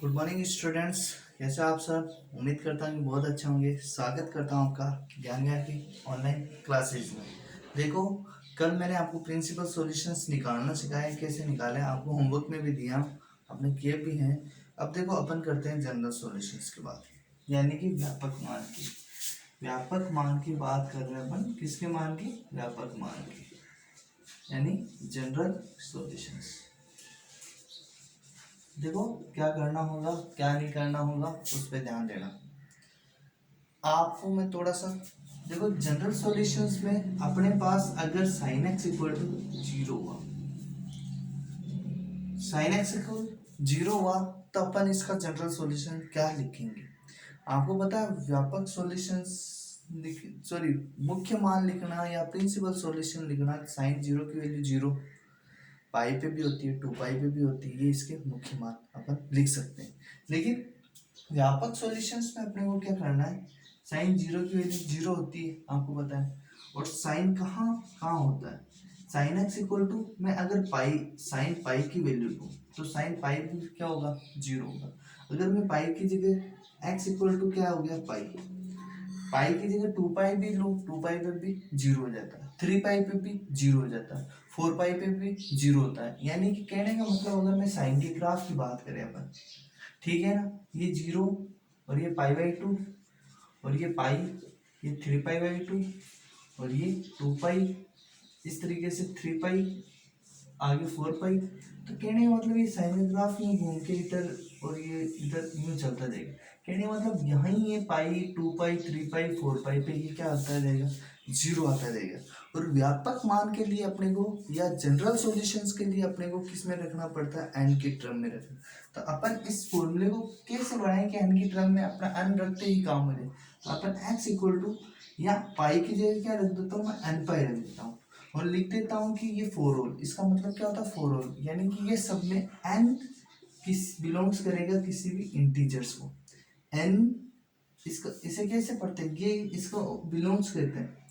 Good morning students. कैसे आप सब? उम्मीद करता हूँ कि बहुत अच्छे होंगे। स्वागत करता हूँ आपका ज्ञान ज्ञान की ऑनलाइन क्लासेज में। देखो, कल मैंने आपको प्रिंसिपल सॉल्यूशंस निकालना सिखाया, कैसे निकालें आपको होमवर्क में भी दिया, आपने किए भी हैं। अब देखो, अपन करते हैं जनरल सॉल्यूशंस की बात, यानी कि व्यापक मान की। व्यापक मान की बात कर रहे हैं अपन, किसके मान की? व्यापक मान की, यानी जनरल सॉल्यूशंस। देखो, क्या करना होगा क्या नहीं करना होगा उस पर ध्यान देना। आपको मैं थोड़ा सा देखो, जनरल सॉल्यूशंस में अपने पास अगर sine x equal to zero हुआ, साइन एक्स इक्वल जीरो हुआ, तो अपन इसका जनरल सॉल्यूशन क्या लिखेंगे? आपको पता है व्यापक सॉल्यूशंस सॉरी मुख्य मान लिखना या प्रिंसिपल सॉल्यूशन लिखना, साइन जीरो की वैल्यू जीरो पाई पे भी होती है, 2 पाई पे भी होती है, ये इसके मुख्य मान अपन लिख सकते हैं। लेकिन व्यापक सॉल्यूशंस में अपने को क्या करना है? साइन जीरो की वैल्यू जीरो होती है, आपको पता है। और साइन कहाँ कहाँ होता है? साइन एक्स इक्वल टू, मैं अगर पाई साइन पाई की वैल्यू लूँ तो साइन पाई भी क्या होगा? जीरो होगा। अगर मैं पाई की जगह एक्स इक्वल टू क्या हो गया? पाई। पाई की जगह 2 पाई भी लूँ, 2 पाई पे भी जीरो हो जाता है, 3 पाई पे भी जीरो हो जाता है, 4 पाई पे भी जीरो होता है। यानी कि कहने का मतलब, अगर मैं साइन के ग्राफ की बात करें अपन, ठीक है ना, ये जीरो और ये पाई बाई टू और ये पाई, ये 3 पाई बाई 2 और ये 2 पाई, इस तरीके से 3 पाई, आगे 4 पाई। तो कहने का मतलब ये साइन ग्राफ यूं घूम के इधर और ये इधर यूं चलता जाएगा। कहने का मतलब यहीं ये पाई 2 पाई 3 पाई 4 पाई पे ये क्या आता रहेगा? जीरो आता रहेगा। और व्यापक मान के लिए अपने को या जनरल सॉल्यूशंस के लिए अपने को किस में रखना पड़ता है? एन के टर्म में रखना। तो अपन इस फॉर्मूले को कैसे बढ़ाएं कि एन की टर्म में अपना एन रखते ही काम हो जाए? तो अपन एक्स इक्वल टू, या पाई की जगह क्या रख देता हूँ? मैं एन पाई रख देता हूँ और लिख देता हूँ कि ये फोर होल। इसका मतलब क्या होता है? फोर होल, यानी कि ये सब में एन किस बिलोंग्स करेगा? किसी भी इंटीजर्स को। एन इसका इसे कैसे पढ़ते हैं? ये इसको बिलोंग्स कहते हैं।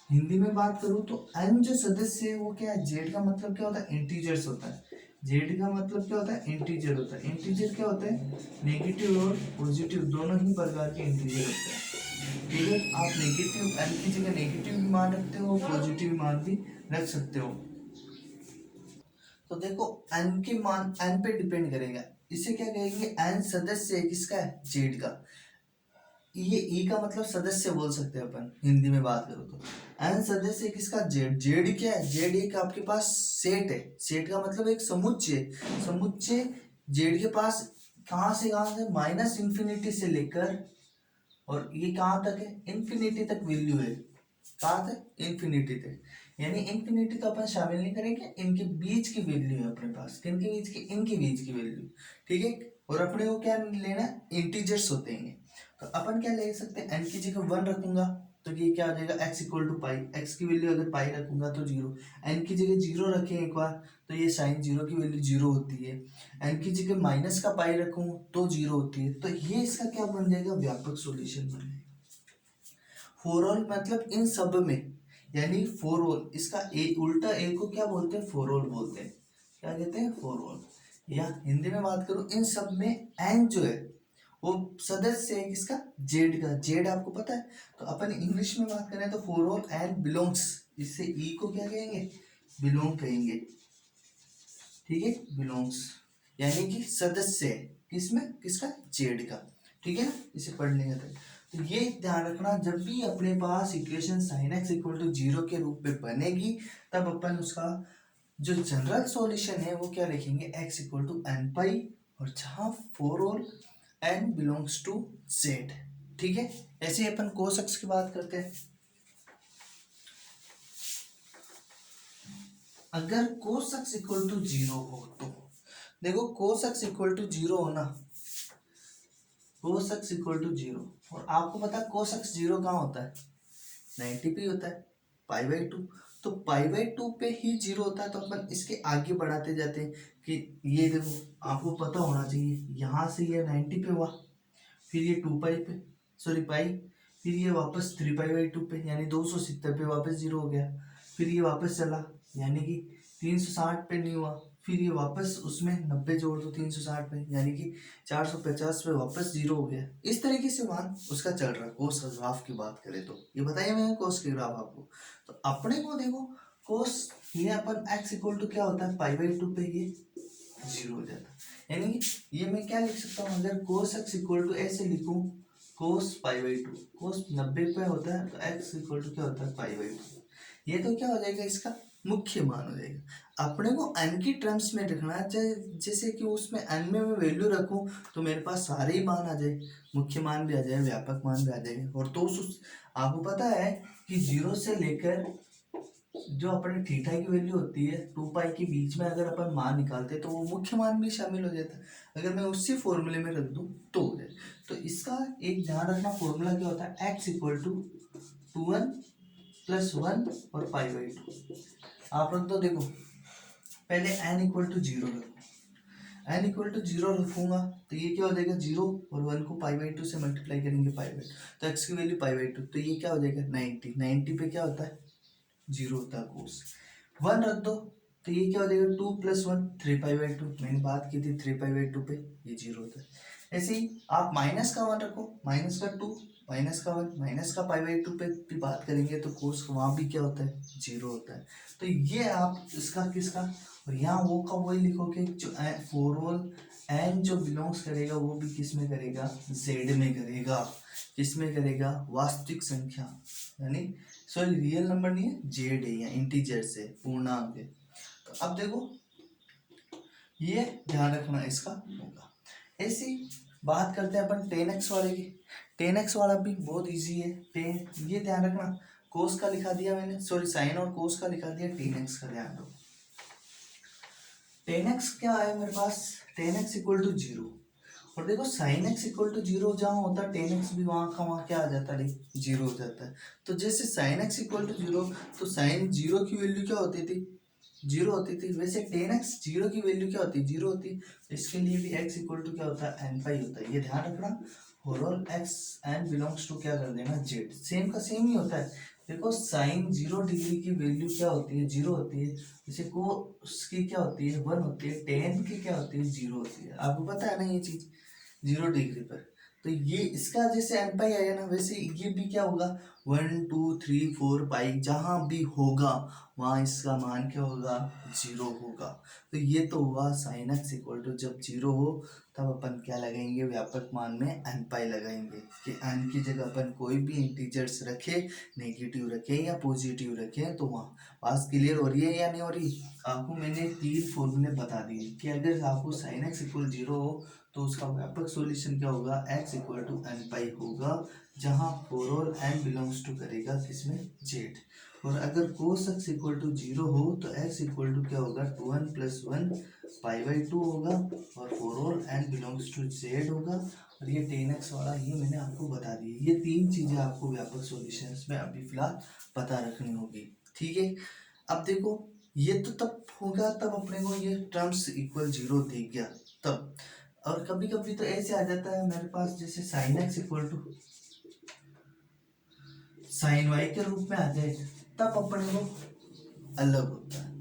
हिंदी में बात करूँ तो एन जो सदस्य है वो क्या है? जेड का मतलब क्या होता है? इंटीजर्स होता है। जेड का मतलब क्या होता है? इंटीजर होता है। इंटीजर क्या होता है? नेगेटिव और पॉजिटिव दोनों ही प्रकार के इंटीजर होते हैं। ठीक है, आप नेगेटिव एन की जगह नेगेटिव भी मान रखते हो, पॉजिटिव मान भी रख सकते हो। तो देखो, एन के मान एन पे डिपेंड करेगा। इसे क्या कहेंगे? एन सदस्य किसका है? जेड का। ये ई का मतलब सदस्य बोल सकते हैं अपन हिंदी में बात करो तो। एन सदस्य किसका? जेड। जेड क्या है? जेड एक आपके पास सेट है। सेट का मतलब एक समुच्चय। समुच्चय जेड के पास कहाँ से माइनस इंफिनिटी से लेकर, और ये कहाँ तक है? इन्फिनिटी तक वैल्यू है। कहाँ तक? इन्फिनिटी तक। यानी इन्फिनिटी तो अपन शामिल नहीं करेंगे, इनके बीच की वैल्यू है अपने पास। किनके बीच की? इनके बीच की वैल्यू। ठीक है, और अपने को क्या लेना? इंटीजर्स होते हैं। तो अपन क्या ले सकते हैं? एन की जगह 1 रखूंगा तो ये क्या हो जाएगा? X equal to pi. X की वैल्यू अगर पाई रखूंगा तो जीरो। एन की जगह जीरो रखें एक बार तो ये साइन जीरो की वैल्यू जीरो होती है। एन की जगह माइनस का पाई रखूं तो जीरो होती है। तो ये इसका क्या बन जाएगा? व्यापक सॉल्यूशन बन जाएगा। फोर ऑल मतलब इन सब में, यानी फोर ऑल, इसका ए उल्टा ए को क्या बोलते हैं? फोर ऑल बोलते हैं। क्या कहते हैं? Four all. या हिंदी में बात करूं, इन सब में एन जो है वो सदस्य है किसका? जेड का। जेड आपको पता है। तो अपन इंग्लिश में बात करें तो फोर ऑल एन बिलोंग्स, इससे ई को क्या कहेंगे? बिलोंग कहेंगे। ठीक है, बिलोंग्स यानी कि सदस्य है किसमें? किसका? जेड का। ठीक है ना, इसे पढ़ लेंगे तो ये ध्यान रखना, जब भी अपने पास equation sine x equal to zero के रूप में बनेगी, तब अपन उसका जो जनरल सॉल्यूशन है वो क्या लिखेंगे? X equal to n pi, और जहां for all n belongs to z. ठीक है, ऐसे ही अपन कोस एक्स की बात करते हैं। अगर cos x equal to zero हो तो देखो, cos x equal to zero होना, cos x equal to zero, और आपको पता है कोस एक्स जीरो कहाँ होता है? 90 पे होता है, पाई बाई टू। तो पाई बाई टू पे ही जीरो होता है। तो अपन इसके आगे बढ़ाते जाते हैं कि ये देखो, आपको पता होना चाहिए, यहाँ से ये 90 पे हुआ, फिर ये 2 पाई पे, सॉरी पाई, फिर ये वापस 3 पाई बाई 2 पे, यानी 270 पे वापस जीरो हो गया, फिर ये वापस चला, यानी कि 360 पे नहीं हुआ, फिर ये वापस उसमें 90 जोड़ दो 360 में, यानी कि 450 पे वापस जीरो हो गया। इस तरीके से मान उसका चल रहा है। कोस का ग्राफ की बात करें तो ये बताइए मैंने कोस के ग्राफ आपको। तो अपने को देखो कोस ये अपन x इक्वल टू क्या होता है पाई/2 पे ये जीरो हो जाता है। यानी कि ये मैं क्या लिख सकता हूँ, अगर कोस x इक्वल टू ऐसे लिखूं कोस पाई/2, कोस 90 पे होता है तो x इक्वल टू क्या होता है पाई/2। ये तो क्या हो जाएगा इसका मुख्य मान हो जाएगा। अपने को n की टर्म्स में रखना है, जैसे कि उसमें n में मैं वैल्यू रखूं तो मेरे पास सारे ही मान आ जाए, मुख्य मान भी आ जाए, व्यापक मान भी आ जाएगा। और तो उस आपको पता है कि जीरो से लेकर जो अपने थीटा की वैल्यू होती है 2 पाई के बीच में अगर अपन मान निकालते हैं तो वो मुख्य मान भी शामिल हो जाता है। अगर मैं उसी फॉर्मूले में रख दूं तो हो जाए। तो इसका एक ध्यान रखना, फॉर्मूला क्या होता है x equal to 2n plus 1 और पाई/2। आप लोग तो देखो पहले n इक्वल टू जीरो रखो, n इक्वल टू जीरो रखूंगा तो ये क्या हो जाएगा जीरो, और 1 को पाई/2 से मल्टीप्लाई करेंगे पाई/2 तो x की वैल्यू पाई/2 तो ये क्या हो जाएगा 90। 90 पे क्या होता है जीरो होता है कोस। 1 रख दो तो ये क्या हो जाएगा 2 प्लस 1 3 पाई/2, मैंने बात की थी 3 पाई/2 पे ये जीरो होता है। ऐसे ही आप माइनस का 1 रखो, माइनस का 2 माइनस का 1 माइनस का पाई/2 पे भी बात करेंगे तो कोस वहाँ भी क्या होता है जीरो होता है। तो ये आप इसका किसका, और यहाँ वो का वही लिखोगे जो फॉर ऑल एन जो बिलोंग्स करेगा वो भी किस में करेगा जेड में करेगा। किस में करेगा वास्तविक संख्या, यानी सॉरी रियल नंबर नहीं है जेड है या इंटीजर से पूर्णांक है। तो अब देखो ये ध्यान रखना इसका होगा। ऐसी बात करते हैं अपन 10x वाले की। 10x वाला भी बहुत इजी है। 10 ये ध्यान रखना कोस का लिखा दिया मैंने, सॉरी साइन और कोस का लिखा दिया, 10x का ध्यान रखो। 10x क्या है मेरे पास 10x इक्वल टू जीरो, और देखो sine x equal to zero जहाँ होता है 10x भी वहाँ का वहाँ क्या आ जाता है जीरो हो जाता है। तो जैसे sine x equal to zero तो साइन जीरो की वैल्यू क्या होती थी जीरो होती थी, वैसे 10x जीरो की वैल्यू क्या होती है जीरो होती है। तो इसके लिए भी x इक्वल टू क्या होता है n पाई होता है, ये ध्यान रखना। For all x n belongs to क्या कर देना z, सेम का सेम ही होता है। देखो साइन 0 डिग्री की वैल्यू क्या होती है जीरो होती है, जैसे को उसकी क्या होती है 1 होती है, टेन की क्या होती है जीरो होती है। आपको पता है ना ये चीज 0 डिग्री पर। तो ये इसका जैसे एन पाई आया ना वैसे ये भी क्या होगा 1 2 3 4 पाई जहां भी होगा वहां इसका मान क्या होगा जीरो होगा। तो ये तो हुआ साइन एक्स इक्वल टू जब जीरो हो तब अपन क्या लगाएंगे व्यापक मान में एन पाई लगाएंगे कि एन की जगह अपन कोई भी इंटीजर्स रखे, नेगेटिव रखे या पॉजिटिव रखे। तो वहाँ बात क्लियर हो रही है या नहीं हो रही। आपको मैंने 3 फॉर्मूले बता दिए कि अगर आपको साइन एक्स इक्वल जीरो हो तो उसका व्यापक सॉल्यूशन क्या होगा x equal to n pi होगा, जहां for all n belongs to करेगा किसमें z। और अगर cos x equal to zero हो तो x इक्वल टू क्या होगा 2n प्लस 1 पाई/2 होगा, और for all n belongs to z होगा। और ये 10x वाला ये मैंने आपको बता दिया। ये 3 चीजें आपको व्यापक सॉल्यूशंस में अभी फिलहाल पता रखनी होगी, ठीक है। अब देखो ये तो तब होगा तब अपने को ये टर्म्स इक्वल जीरो दिख गया तब। और कभी कभी तो ऐसे आ जाता है मेरे पास जैसे sine x equal to sine y के रूप में आ जाए तब अपने को अलग होता है।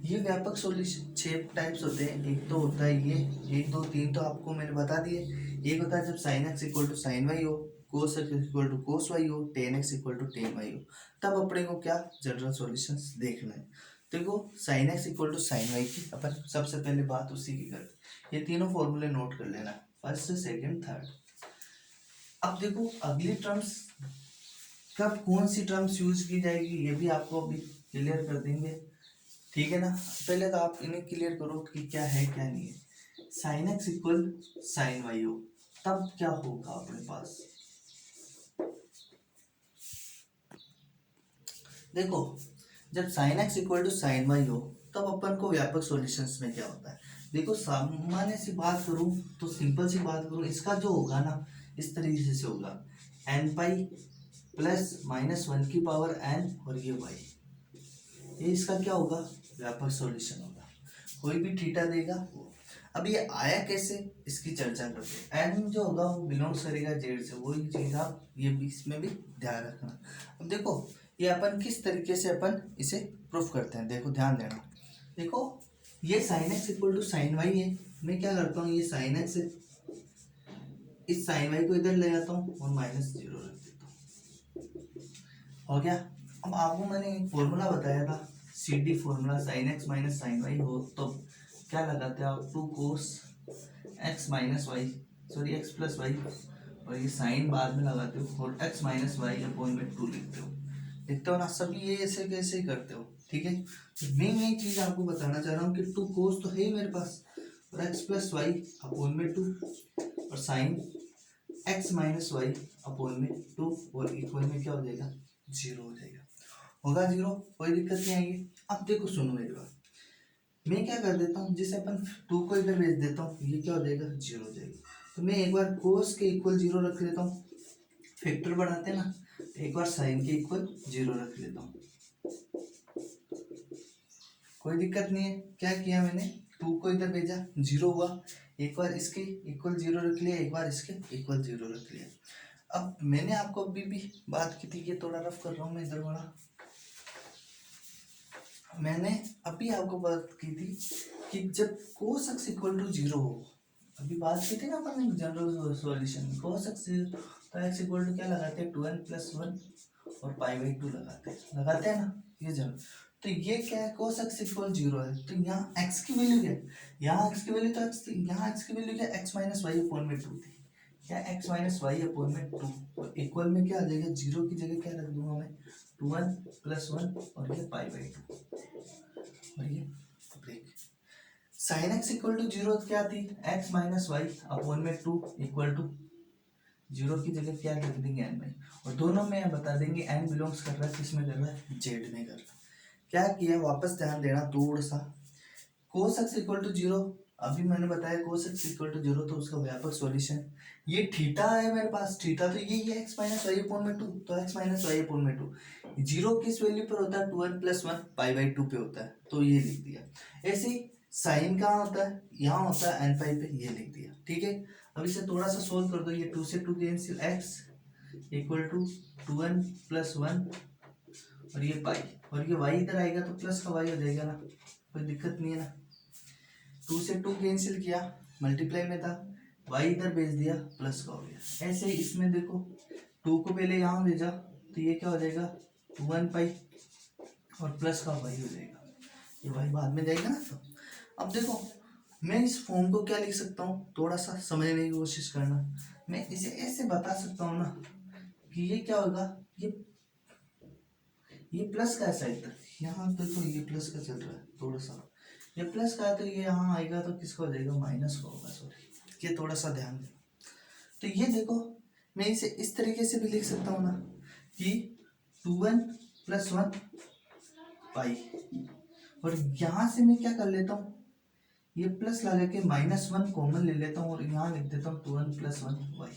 ये व्यापक सॉल्यूशन 6 टाइप्स होते हैं। एक तो होता है ये 1 2 3 तो आपको मैंने बता दिए। एक होता है जब sine x equal to sine y हो, cos x equal to cos y हो, tan x equal to tan y हो, तब अपने को क्या जनरल सॉल्यूशंस देखना है। देखो sine x equal to sine y की अपन सबसे पहले बात उसी की करते। ये तीनों फॉर्मूले नोट कर लेना, फर्स्ट सेकंड थर्ड। अब देखो अगली टर्म्स कब कौन सी टर्म्स यूज की जाएगी ये भी आपको अभी क्लियर कर देंगे, ठीक है ना। पहले तो आप इन्हें क्लियर करो कि क्या है क्या नहीं है। Sine x equal sine y हो तब क्या होगा अपने पास, देखो जब sine x equal to sine y हो तब अपन को व्यापक सॉल्यूशंस में क्या होता है। देखो सामान्य सी बात करूं तो सिंपल सी बात करूं इसका जो होगा ना इस तरीके से होगा एन पाई प्लस -1 की पावर एन और ये वाई, ये इसका क्या होगा व्यापक सॉल्यूशन होगा। कोई भी थीटा देगा वो। अब ये आया कैसे इसकी चर्चा करते हैं। एन जो होगा वो बिलोंग्स करेगा जेड से, वही चीज आप ये भी इसमें भी ध्यान रखना। अब देखो ये अपन किस तरीके से अपन इसे प्रूफ करते हैं, देखो ध्यान देना। देखो ये sine x equal to sine y है। मैं क्या करता हूँ, ये साइन एक्स है, इस साइन वाई को इधर ले जाता हूँ और माइनस जीरो रख देता हूँ। हो गया। अब आपको मैंने एक फॉर्मूला बताया था, C D formula, sine x minus sine y हो तो क्या लगाते हैं आप, two cos x minus y, sorry x plus y, और ये साइन बाद में लगाते हो और एक्स माइनस वाई अपॉन में टू लिखते हो ना, सभी ये ऐसे कैसे ही करते हो। ठीक है, तो मैं ये चीज आपको बताना चाह रहा हूँ कि टू कोस तो है ही मेरे पास, और एक्स प्लस वाई अपॉन में टू, और sine x minus y upon में टू, और इक्वल में क्या हो जाएगा, जीरो हो जाएगा। होगा जीरो, कोई दिक्कत नहीं आएगी। अब देखो सुनो मेरी बात, मैं क्या कर देता हूँ, जैसे अपन टू को इधर भेज देता हूँ, ये क्या हो जाएगा, जीरो हो जाएगा। तो मैं एक बार कोस के इक्वल जीरो रख लेता हूँ, फैक्टर बढ़ाते हैं ना, एक बार साइन के इक्वल जीरो रख लेता हूँ, कोई दिक्कत नहीं है। क्या किया मैंने, टू को इधर भेजा, जीरो हुआ, एक बार इसके इक्वल जीरो रख लिया, एक बार इसके इक्वल जीरो रख लिया। अब मैंने आपको अभी भी बात की थी, ये थोड़ा रफ कर रहा हूँ मैं इधर वाला, मैंने अभी आपको बात की थी कि जब cos x equal to zero हो, अभी बात की थी ना अपन ने जनरल सॉल्यूशन में, cos x तो x इक्वल टू क्या लगाते हैं, 2n प्लस 1 और पाई बाई 2 लगाते हैं ना, ये जनरल। तो ये क्या है, cos x इक्वल जीरो है, तो यहाँ x की वैल्यू क्या है, यहाँ x की वैल्यू तो x थी, यहाँ x की वैल्यू क्या, x माइनस वाई अपॉन में 2 थी, क्या x माइनस वाई अपॉन में 2, और इक्वल में क्या आ जाएगा, जीरो की जगह क्या रख दूंगा मैं, 2n प्लस 1 और ये पाई बाई 2, और ये break. Sine x equal to zero क्या थी, एक्स माइनस वाई अपॉन में 2 इक्वल टू जीरो की जगह क्या रख देंगे, एन में, और दोनों में बता देंगे एन बिलोंग्स कर रहा है किस में कर रहा है, जेड में कर रहा है। क्या किया, वापस ध्यान देना थोड़ा सा, cos x equal to zero, अभी मैंने बताया cos x equal to zero, तो उसका व्यापक सॉल्यूशन, ये थीटा है मेरे पास, थीटा तो यही है एक्स माइनस वाई अपॉन में 2, तो एक्स माइनस वाई अपॉन में 2, जीरो किस वैल्यू पर होता है, 2n प्लस 1 पाई बाई 2 पे होता है, तो ये लिख दिया। ऐसे ही साइन कहाँ होता है, यहाँ होता है एन पाई पे, ये लिख दिया। ठीक है, अब इसे थोड़ा सा सोल्व कर दो, ये 2 से 2 cancel, x equal to 2n plus 1 और ये पाई, और ये वाई इधर आएगा तो प्लस का वाई हो जाएगा ना, कोई दिक्कत नहीं है ना। 2 से 2 कैंसिल किया, मल्टीप्लाई में था, वाई इधर भेज दिया, प्लस का हो गया। ऐसे ही इसमें देखो, 2 को पहले यहाँ भेजा तो ये क्या हो जाएगा, 1 पाई और प्लस का वाई हो जाएगा, ये वाई बाद में जाएगा ना। तो अब देखो मैं इस फॉर्म को क्या लिख सकता हूँ, थोड़ा सा समझने की कोशिश करना, मैं इसे ऐसे बता सकता हूँ ना कि ये क्या होगा, ये प्लस का है साइड तक, यहाँ देखो ये प्लस का चल रहा है थोड़ा सा, ये प्लस का है तो ये यहाँ आएगा तो किसका हो जाएगा, माइनस का होगा, सॉरी, ये थोड़ा सा ध्यान दें। तो ये देखो मैं इसे इस तरीके से भी लिख सकता हूँ ना कि 2n प्लस 1 पाई, और यहाँ से मैं क्या कर लेता हूँ, ये प्लस लगा के माइनस 1 कॉमन ले लेता हूँ और यहाँ लिख देता हूँ 2n प्लस 1 वाई।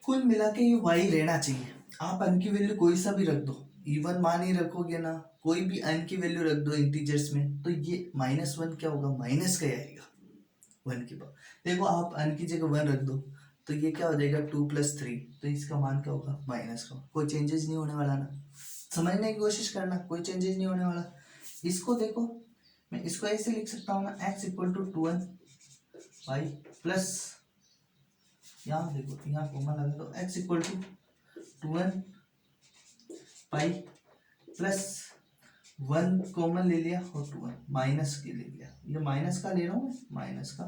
कुल मिला के ये वाई रहना चाहिए, आप n की वैल्यू कोई सा भी रख दो, इवन मान ही रखोगे ना, कोई भी n की वैल्यू रख दो इंटीजर्स में, तो ये माइनस 1 क्या होगा, माइनस का ही आएगा, 1 की पावर। देखो आप n की जगह 1 रख दो तो ये क्या हो जाएगा, 2 प्लस 3, तो इसका मान क्या होगा, माइनस का, कोई चेंजेस नहीं होने वाला ना, समझने की कोशिश करना, कोई चेंजेस नहीं होने वाला। इसको देखो मैं इसको ऐसे लिख सकता हूँ ना, x equal to 2n y plus, यहाँ देखो यहाँ कॉमन लगा तो x equal to 2n pi plus 1 common ले लिया और 2n माइनस के ले लिया, ये माइनस का ले रहा हूँ मैं, माइनस का,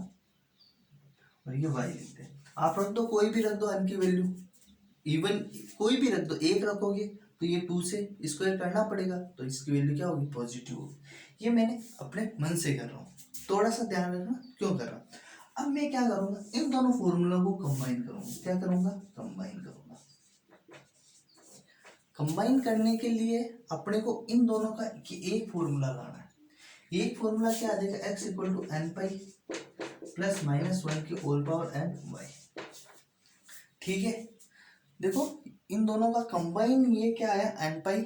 और ये y लिखते हैं। आप रख दो कोई भी रख दो n की वैल्यू, इवन कोई भी रख दो, एक रखोगे तो ये 2 से स्क्वायर करना पड़ेगा तो इसकी वैल्यू क्या होगी, पॉजिटिव होगी। ये मैंने अपने मन से कर रहा हूँ, थोड़ा सा ध्यान रखना क्यों कर रहा हूँ। अब मैं क्या करूंगा, इन दोनों फॉर्मूला को कंबाइन करूंगा, क्या करूंगा, कंबाइन करूंगा। कंबाइन करने के लिए अपने को इन दोनों का एक फॉर्मूला लाना है, एक फॉर्मूला क्या आ जाएगा, x equal to n pi plus minus 1 की होल पावर एन वाई। ठीक है, देखो इन दोनों का कंबाइन ये क्या आया, एन पाई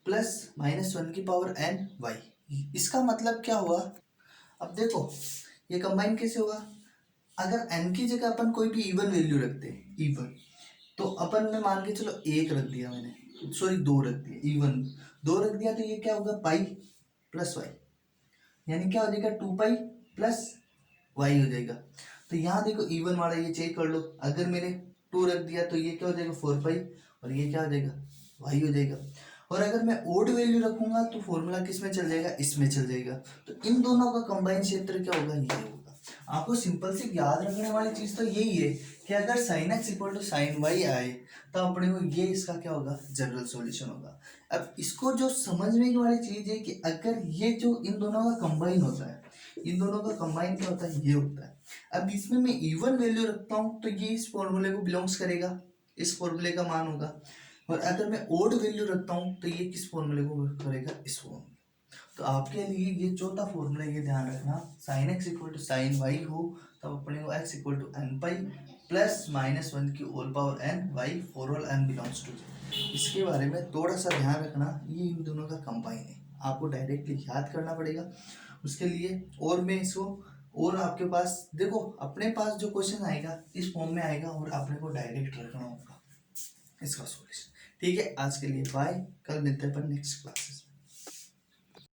प्लस माइनस 1 की पावर एन वाई, इसका मतलब क्या हुआ, अब देखो ये कंबाइन कैसे होगा, अगर n की जगह अपन कोई भी इवन वैल्यू रखते हैं, इवन, तो अपन में मान के चलो 1 रख दिया मैंने, सॉरी 2 रख दिया, इवन 2 रख दिया तो ये क्या होगा, पाई प्लस वाई, यानी क्या हो जाएगा 2 पाई प्लस वाई हो जाएगा। तो यहाँ देखो इवन वाला ये चेक कर लो, अगर मैंने 2 रख दिया तो ये क्या हो जाएगा 4 पाई, और ये क्या हो जाएगा वाई हो जाएगा। और अगर मैं ओड वैल्यू रखूंगा तो फॉर्मूला किस में चल जाएगा, इसमें चल जाएगा। तो इन दोनों का कंबाइन क्षेत्र क्या होगा, ये होगा। आपको सिंपल सी याद रखने वाली चीज तो यही है कि अगर sine x equal to sine y आए तो अपने को ये इसका क्या होगा, जनरल सॉल्यूशन होगा। अब इसको जो समझने की वाली चीज है कि अगर ये जो इन दोनों का कंबाइन होता है, इन दोनों का कंबाइन क्या होता है, ये होता है। अब इसमें मैं इवन वैल्यू रखता हूँ तो ये इस फॉर्मूले को बिलोंग्स करेगा, इस फॉर्मूले का मान होगा। और अगर मैं ओड वैल्यू रखता हूँ तो ये किस फॉर्मूले को करेगा, इस फॉर्मूले। तो आपके लिए ये चौथा फॉर्मूला ये ध्यान रखना, sine x equal to sine y हो तब अपने को x equal to n pi plus -1 की whole power n y for all n belongs to Z. इसके बारे में थोड़ा सा ध्यान रखना, ये इन दोनों का कंबाइन है, आपको डायरेक्टली याद करना पड़ेगा उसके लिए। और मैं इसको, और आपके पास देखो अपने पास जो क्वेश्चन आएगा इस फॉर्म में आएगा और अपने को डायरेक्ट रखना होगा इसका सॉल्यूशन। ठीक है, आज के लिए बाय, कल मिलते हैं पर नेक्स्ट क्लासेस।